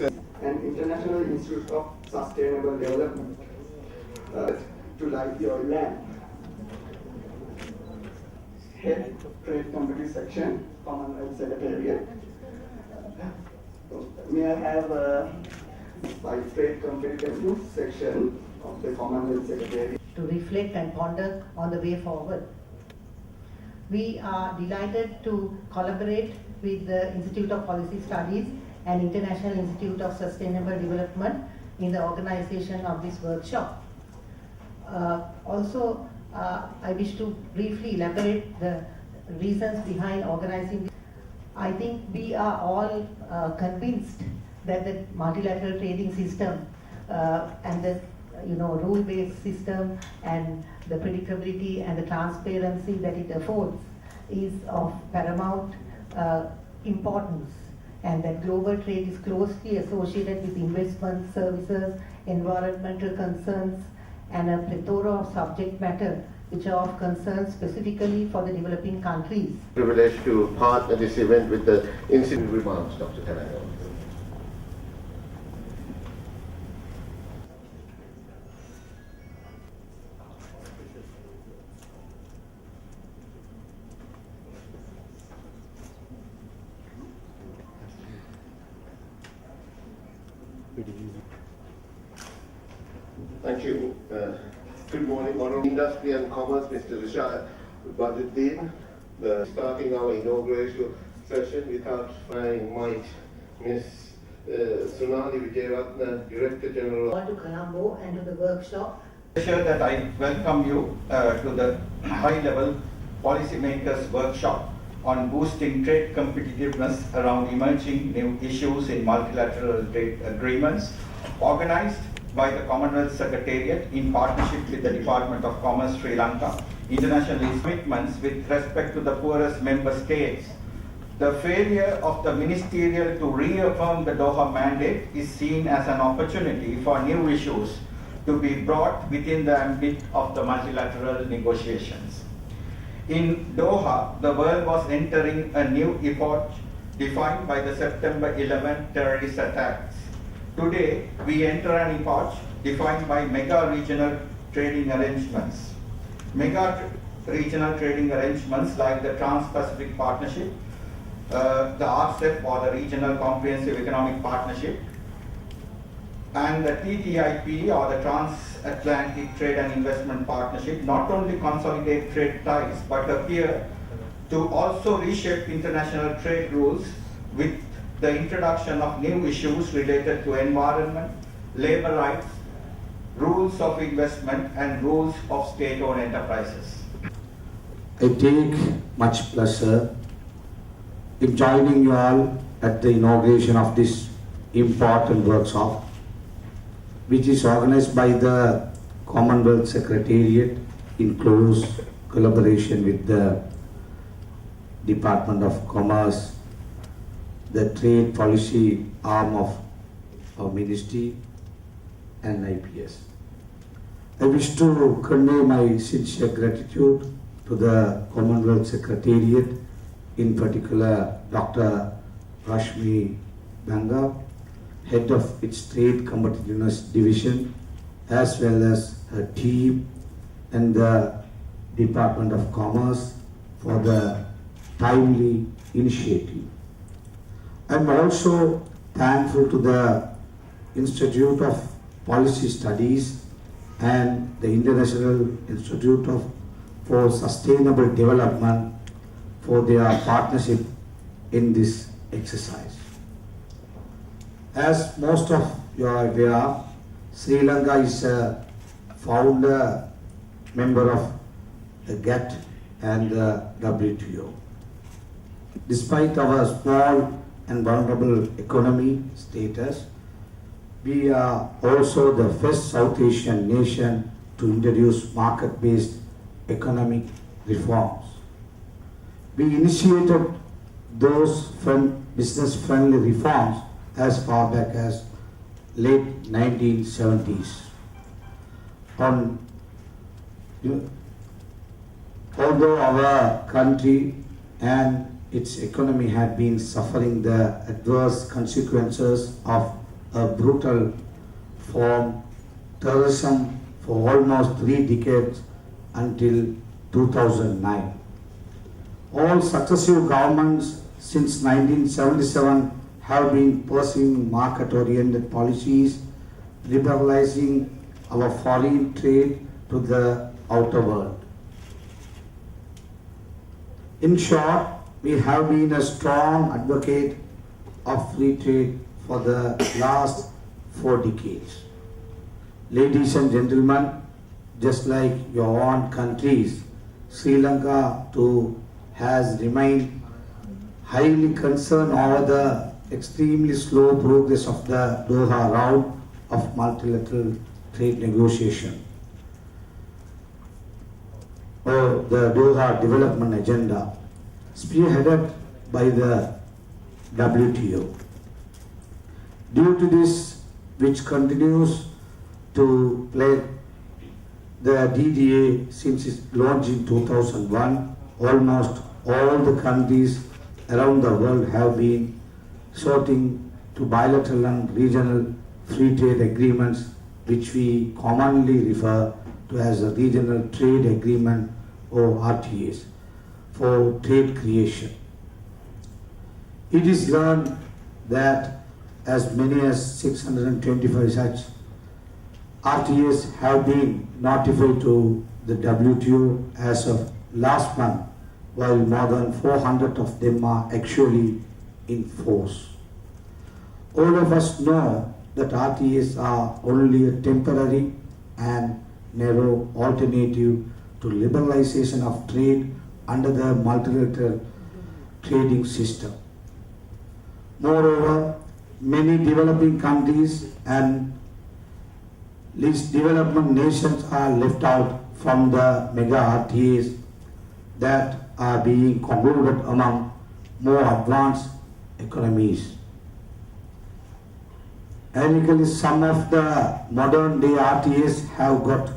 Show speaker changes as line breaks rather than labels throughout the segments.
and International Institute of Sustainable Development to like your land. Head Trade Competitive Section, Commonwealth Secretariat. May I have by Trade Competitiveness section of the Commonwealth Secretariat
to reflect and ponder on the way forward. We are delighted to collaborate with the Institute of Policy Studies and International Institute of Sustainable Development in the organization of this workshop. I wish to briefly elaborate the reasons behind organizing this. I think we are all convinced that the multilateral trading system and the rule-based system and the predictability and the transparency that it affords is of paramount importance, and that global trade is closely associated with investment, services, environmental concerns, and a plethora of subject matter which are of concern specifically for the developing countries.
Privileged to partner this event with the Institute. Remarks, Dr. Colombo. Thank you. Good morning, Honourable Industry and Commerce, Mr. Rishad Badruddin. Starting our inaugural session without my mic, Ms. Sunali Vijayaratna, Director General.
To Colombo and to the workshop.
Sure that I welcome you to the high-level policymakers workshop on boosting trade competitiveness around emerging new issues in multilateral trade agreements, organized by the Commonwealth Secretariat in partnership with the Department of Commerce Sri Lanka, international commitments with respect to the poorest member states. The failure of the ministerial to reaffirm the Doha mandate is seen as an opportunity for new issues to be brought within the ambit of the multilateral negotiations. In Doha, the world was entering a new epoch defined by the September 11 terrorist attacks. Today, we enter an epoch defined by mega regional trading arrangements. Mega regional trading arrangements like the Trans-Pacific Partnership, the RCEP or the Regional Comprehensive Economic Partnership, and the TTIP or the Transatlantic Trade and Investment Partnership not only consolidate trade ties but appear to also reshape international trade rules with the introduction of new issues related to environment, labor rights, rules of investment, and rules of state-owned enterprises.
I take much pleasure in joining you all at the inauguration of this important workshop, which is organized by the Commonwealth Secretariat in close collaboration with the Department of Commerce, the trade policy arm of our ministry, and IPS. I wish to convey my sincere gratitude to the Commonwealth Secretariat, in particular Dr. Rashmi Banga, head of its Trade Competitiveness Division, as well as her team and the Department of Commerce for the timely initiative. I'm also thankful to the Institute of Policy Studies and the International Institute for Sustainable Development for their partnership in this exercise. As most of you are aware, Sri Lanka is a founder member of the GATT and the WTO. Despite our small and vulnerable economy status, we are also the first South Asian nation to introduce market-based economic reforms. We initiated those business-friendly reforms as far back as late 1970s. Although our country and its economy had been suffering the adverse consequences of a brutal form terrorism for almost 3 decades until 2009. All successive governments since 1977 have been pursuing market-oriented policies, liberalizing our foreign trade to the outer world. In short, we have been a strong advocate of free trade for the last 4 decades. Ladies and gentlemen, just like your own countries, Sri Lanka too has remained highly concerned over the extremely slow progress of the Doha round of multilateral trade negotiation, or the Doha Development Agenda, spearheaded by the WTO. Due to this, which continues to play the DDA since its launch in 2001, almost all the countries around the world have been sorting to bilateral and regional free trade agreements, which we commonly refer to as a regional trade agreement or RTAs, for trade creation. It is learned that as many as 625 such RTAs have been notified to the WTO as of last month, while more than 400 of them are actually in force. All of us know that RTAs are only a temporary and narrow alternative to liberalization of trade under the multilateral trading system. Moreover, many developing countries and least development nations are left out from the mega RTAs that are being concluded among more advanced economies. Ironically, some of the modern day RTAs have got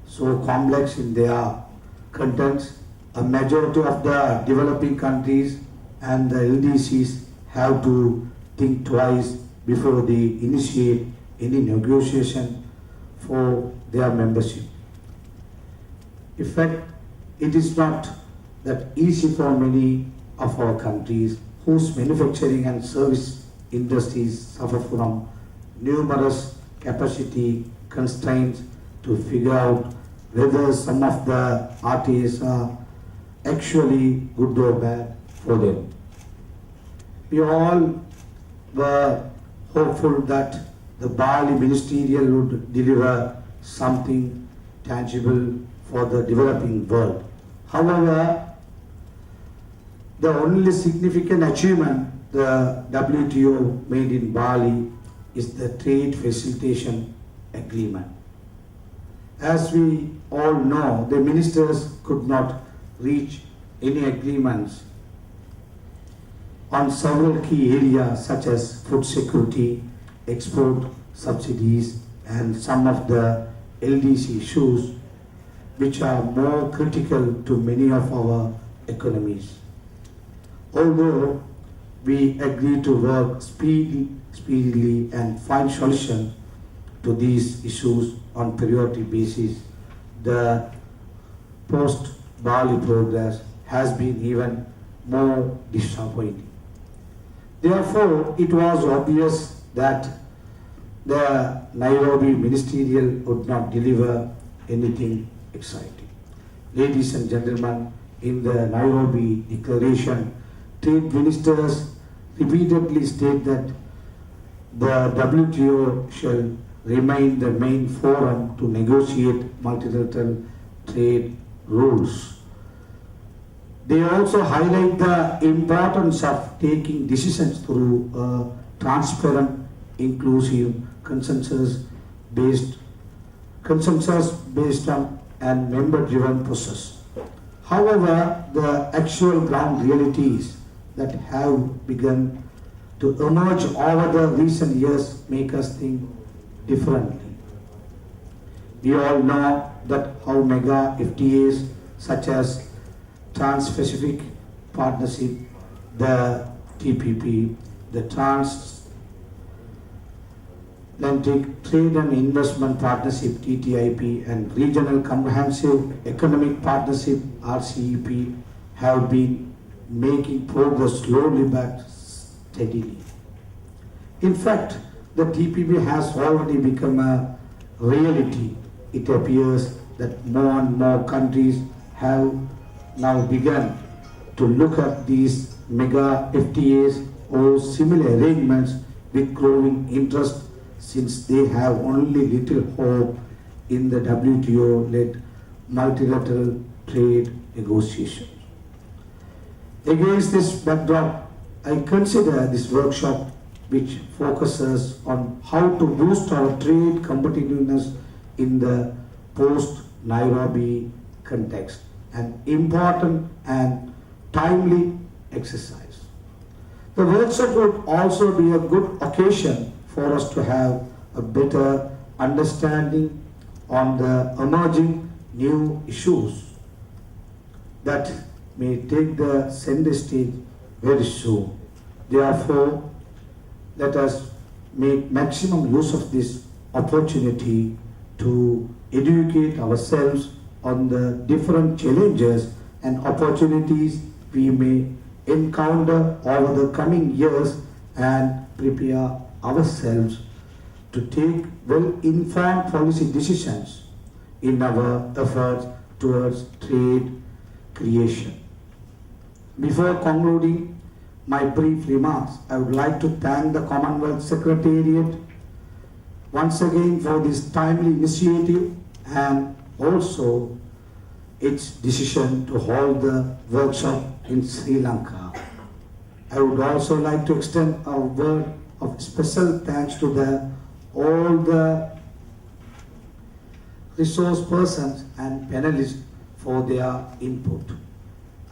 so complex in their contents, a majority of the developing countries and the LDCs have to think twice before they initiate any negotiation for their membership. In fact, it is not that easy for many of our countries whose manufacturing and service industries suffer from numerous capacity constraints to figure out whether some of the RTAs are actually good or bad for them. We all were hopeful that the Bali ministerial would deliver something tangible for the developing world. However, the only significant achievement the WTO made in Bali is the Trade Facilitation Agreement. As we all know, the ministers could not reach any agreements on several key areas such as food security, export subsidies, and some of the LDC issues which are more critical to many of our economies. Although we agree to work speedily and find solutions to these issues on priority basis, the post-Bali progress has been even more disappointing. Therefore, it was obvious that the Nairobi ministerial would not deliver anything exciting. Ladies and gentlemen, in the Nairobi declaration, trade ministers repeatedly state that the WTO shall remain the main forum to negotiate multilateral trade rules. They also highlight the importance of taking decisions through a transparent, inclusive, consensus-based and member-driven process. However, the actual ground realities that have begun to emerge over the recent years make us think differently. We all know that how mega FTAs such as Trans-Pacific Partnership, the TPP, the Transatlantic Trade and Investment Partnership (TTIP) and Regional Comprehensive Economic Partnership (RCEP) have been making progress slowly but steadily. In fact, the TPP has already become a reality. It appears that more and more countries have now begun to look at these mega FTAs or similar arrangements with growing interest, since they have only little hope in the WTO-led multilateral trade negotiations. Against this backdrop, I consider this workshop, which focuses on how to boost our trade competitiveness in the post-Nairobi context, an important and timely exercise. The workshop would also be a good occasion for us to have a better understanding on the emerging new issues that may take the center stage very soon. Therefore, let us make maximum use of this opportunity to educate ourselves on the different challenges and opportunities we may encounter over the coming years and prepare ourselves to take well-informed policy decisions in our efforts towards trade creation. Before concluding my brief remarks, I would like to thank the Commonwealth Secretariat once again for this timely initiative and also its decision to hold the workshop in Sri Lanka. I would also like to extend a word of special thanks to all the resource persons and panelists for their input.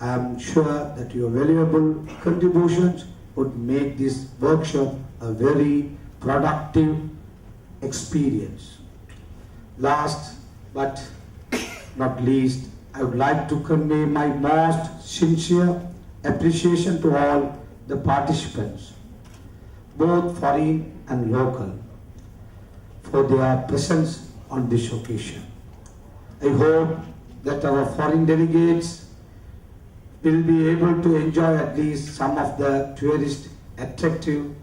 I am sure that your valuable contributions would make this workshop a very productive experience. Last but not least, I would like to convey my most sincere appreciation to all the participants, both foreign and local, for their presence on this occasion. I hope that our foreign delegates will be able to enjoy at least some of the tourist attractions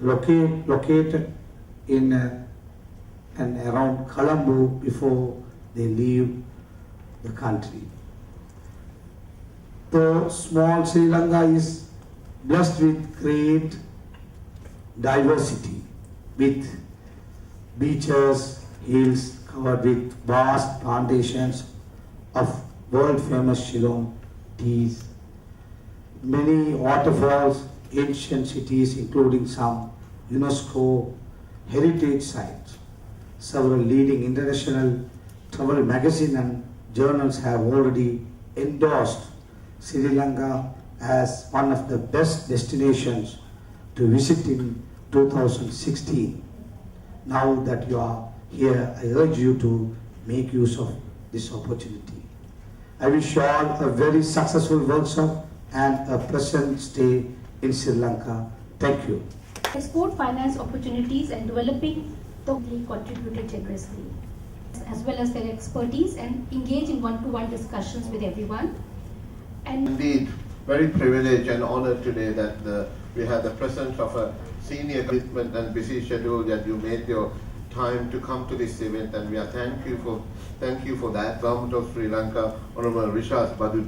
located in and around Colombo before they leave the country. Though small Sri Lanka is blessed with great diversity, with beaches, hills covered with vast plantations of world-famous Ceylon teas, many waterfalls, ancient cities including some UNESCO heritage sites. Several leading international travel magazines and journals have already endorsed Sri Lanka as one of the best destinations to visit in 2016. Now that you are here, I urge you to make use of this opportunity. I wish you all a very successful workshop and a pleasant stay in Sri Lanka. Thank you.
Export finance opportunities and developing the contributed generously, as well as their expertise, and engage in one-to-one discussions with everyone. And
Indeed, very privileged and honored today that we have the presence of a senior commitment and busy schedule that you made your time to come to this event, and we are thank you for that. Government of Sri Lanka, Honorable Rishas Baduti.